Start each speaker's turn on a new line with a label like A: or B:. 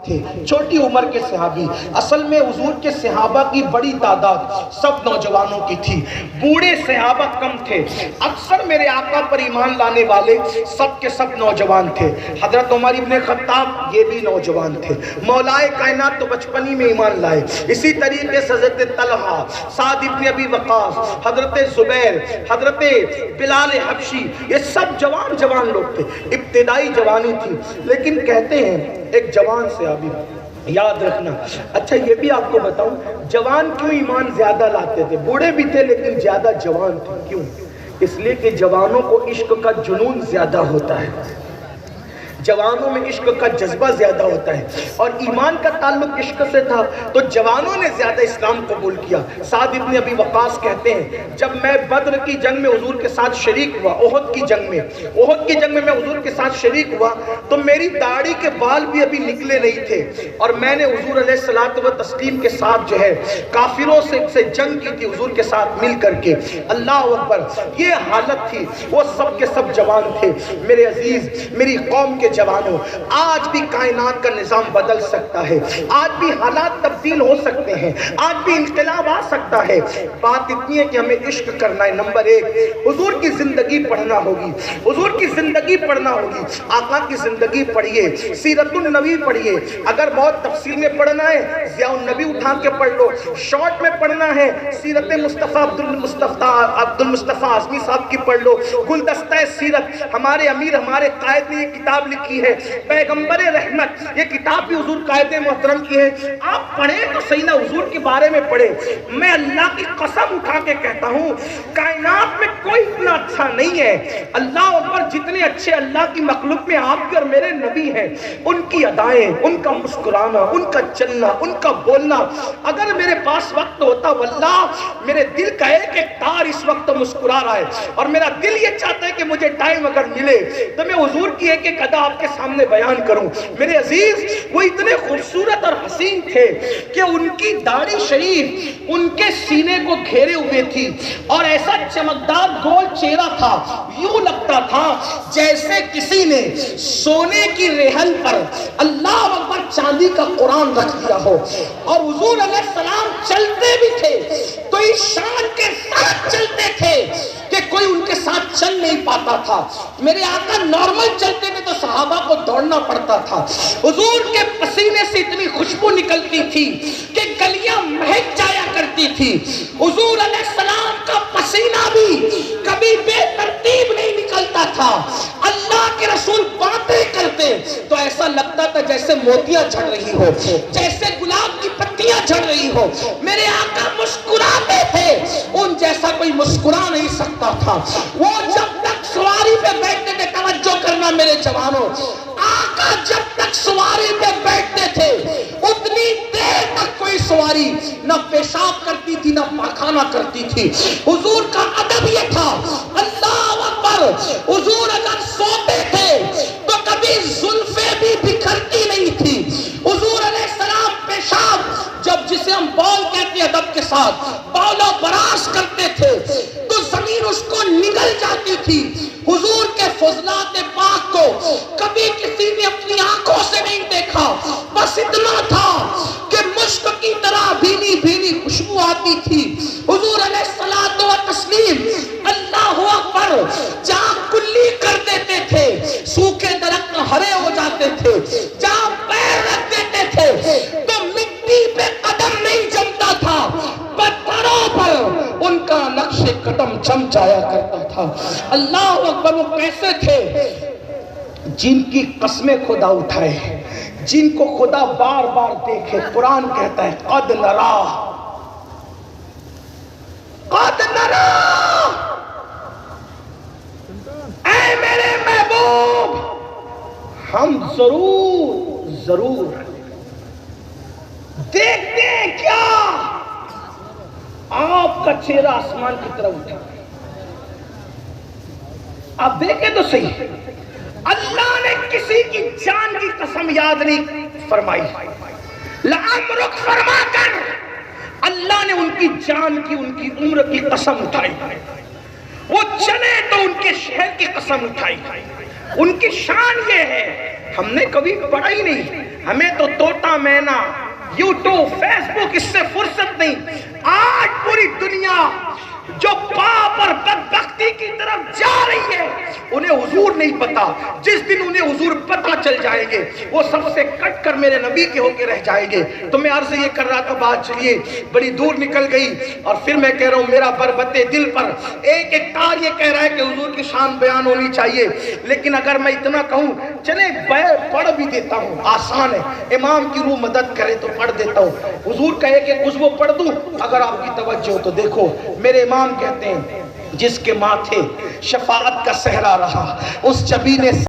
A: تھے، چھوٹی عمر کے صحابی. اصل میں حضور کے صحابہ کی بڑی تعداد سب نوجوانوں کی تھی، بوڑھے صحابہ کم تھے. اکثر میرے آقا پر ایمان لانے والے سب کے سب نوجوان تھے. حضرت عمر ابن خطاب یہ بھی نوجوان تھے. مولائے کائنات تو بچپنی میں ایمان لائے. اسی طریقے سے حضرت طلحہ، سعد ابن ابی وقاص، حضرت زبیر، حضرت بلال حبشی، یہ سب جوان لوگ تھے. ابتدائی جوانی تھی. لیکن کہتے ہیں ایک جوان صحابی، یاد رکھنا. اچھا یہ بھی آپ کو بتاؤں، جوان کیوں ایمان زیادہ لاتے تھے؟ بوڑھے بھی تھے لیکن زیادہ جوان تھے. کیوں؟ اس لیے کہ جوانوں کو عشق کا جنون زیادہ ہوتا ہے، جوانوں میں عشق کا جذبہ زیادہ ہوتا ہے، اور ایمان کا تعلق عشق سے تھا تو جوانوں نے زیادہ اسلام قبول کیا. سعد ابن ابی وقاص کہتے ہیں جب میں بدر کی جنگ میں حضور کے ساتھ شریک ہوا، احد کی جنگ میں میں حضور کے ساتھ شریک ہوا تو میری داڑھی کے بال بھی ابھی نکلے نہیں تھے، اور میں نے حضور علیہ الصلوۃ والتسلیم کے ساتھ جو ہے کافروں سے جنگ کی تھی، حضور کے ساتھ مل کر کے. اللہ اکبر، یہ حالت تھی. وہ سب کے سب جوان تھے. میرے عزیز، میری قوم کے جوانوں، آج بھی کائنات کا نظام بدل سکتا ہے، آج بھی حالات تبدیل ہو سکتے ہیں، آج بھی انقلاب آ سکتا ہے. بات اتنی ہے کہ ہمیں عشق کرنا ہے. نمبر ایک، حضور کی زندگی پڑھنا ہوگی، حضور کی زندگی پڑھنا ہوگی. آقا کی زندگی پڑھیے، سیرت النبی پڑھیے. اگر بہت تفصیل میں پڑھنا ہے ضیاء النبی اٹھا کے پڑھ لو. شارٹ میں پڑھنا ہے سیرت مصطفیٰ عبد المصطفیٰ اعظمی صاحب کی پڑھ لو. گلدستہ سیرت، ہمارے امیر، ہمارے قائد نے یہ کتاب لکھی ہے. پیغمبر رحمت، یہ کتاب بھی حضور قائد محترم کی ہے. آپ پڑھیں تو صحیح نہ، حضور کے بارے میں پڑھیں. میں اللہ کی قسم اٹھا کے کہتا ہوں کائنات میں کوئی اتنا اچھا نہیں ہے. اللہ اکبر، جتنے اچھے اللہ کی مخلوق میں آپ کے اور میرے نبی ہیں، ان کی ادائیں، ان کا مسکرانا، ان کا چلنا، ان کا بولنا. اگر میرے پاس وقت ہوتا واللہ میرے دل کا ایک ایک تار اس وقت مسکرا رہا ہے، اور میرا دل یہ چاہتا ہے کہ مجھے ٹائم اگر ملے تو میں حضور کی ایک ایک ادا آپ کے سامنے بیان کروں. میرے عزیز، وہ اتنے خوبصورت اور حسین تھے کہ ان کی داڑھی شریف ان کے سینے کو گھیرے ہوئے تھی، اور ایسا چمکدار گول چہرہ تھا، یوں لگتا تھا جیسے کسی نے سونے کی ریحل پر اللہ اکبر چاندی کا قرآن رکھ دیا ہو. اور حضور علیہ السلام چلتے بھی تھے تو اس شان کے ساتھ چلتے تھے کہ کوئی ان کے ساتھ چل نہیں پاتا تھا. میرے آقا نارمل چلتے تھے تو صحابہ کو دوڑنا پڑتا تھا. حضور کے پسینے سے اتنی خوشبو نکلتی تھی کہ گلیاں مہک جایا کرتی تھی. حضور علیہ السلام کا پسینہ بھی کبھی بے ترتیب نہیں نکلتا تھا. اللہ کے رسول باتیں کرتے تو ایسا لگتا تھا جیسے موتیاں جھڑ رہی ہو، جیسے گلاب کی پتیاں جھڑ رہی ہو. میرے آقا مسکراتے تھے، ان جیسا کوئی مسکرا نہیں سکتا تھا. وہ جب تک سواری پہ بیٹھتے تھے، توجہ کرنا میرے جوانوں، آقا جب تک سواری پہ بیٹھتے تھے اتنی دیر تک کوئی سواری نہ پیشاب کرتی تھی نہ پاخانہ کرتی تھی. حضور کا ادب یہ تھا. اللہ اکبر، حضور اگر سوتے تھے تو کبھی زلفیں بھی بکھرتی نہیں تھی. حضور علیہ السلام پیشاب جسے ہم بول کہتے ہیں ادب کے ساتھ، بول و براش کرتے تھے تو زمین اس کو نگل جاتی تھی. حضور کے فضلات پاک کو کبھی کسی نے اپنی آنکھوں سے نہیں دیکھا، بس اتنا تھا کہ مشک کی طرح بھینی بھینی خوشبو آتی تھی. حضور علیہ الصلوۃ والتسلیم اللہ اکبر جہاں کلی کر دیتے تھے، سوکھے درخت ہرے ہو جاتے تھے، جہاں پیر رکھ دیتے تھے تو مٹی پہ قدم نہیں جمتا تھا، پتھروں پر ان کا نقش قدم جم جایا کرتا تھا. اللہ اکبر، وہ کیسے تھے؟ جن کی قسمیں خدا اٹھائے، جن کو خدا بار بار دیکھے. قرآن کہتا ہے قد نرا، قد نرا، اے میرے محبوب، ہم ضرور دیکھتے ہیں کیا آپ کا چہرہ آسمان کی طرف اٹھا. آپ دیکھیں تو صحیح، اللہ نے کسی کی جان کی قسم یاد نہیں فرمائی. لعمرک فرما کر اللہ نے ان کی جان کی، ان کی عمر کی قسم اٹھائی. وہ چلے تو ان کے شہر کی قسم اٹھائی. ان کی شان یہ ہے، ہم نے کبھی پڑھا ہی نہیں. ہمیں تو طوطا مینا یوٹیوب فیس بک اس سے فرصت نہیں. آج پوری دنیا جو پاپ اور بدبختی کی طرف جا رہی ہے انہیں حضور نہیں پتا. جس دن انہیں حضور پتا چل جائیں گے وہ سب سے کٹ کر میرے نبی کے ہو کے رہ جائیں گے. تو میں عرض یہ کر رہا تھا، بات چلیے بڑی دور نکل گئی. اور پھر میں کہہ رہا ہوں میرا بربط دل پر ایک ایک تار یہ کہہ رہا ہے کہ حضور کی شان بیان ہونی چاہیے. لیکن اگر میں اتنا کہوں چلے پڑھ بھی دیتا ہوں، آسان ہے، امام کی روح مدد کرے تو پڑھ دیتا ہوں. حضور کا ایک ایک عضو پڑھ دوں اگر آپ کی توجہ ہو تو. دیکھو میرے امام کہتے ہیں جس کے ماتھے شفاعت کا صحرا رہا اس جبینے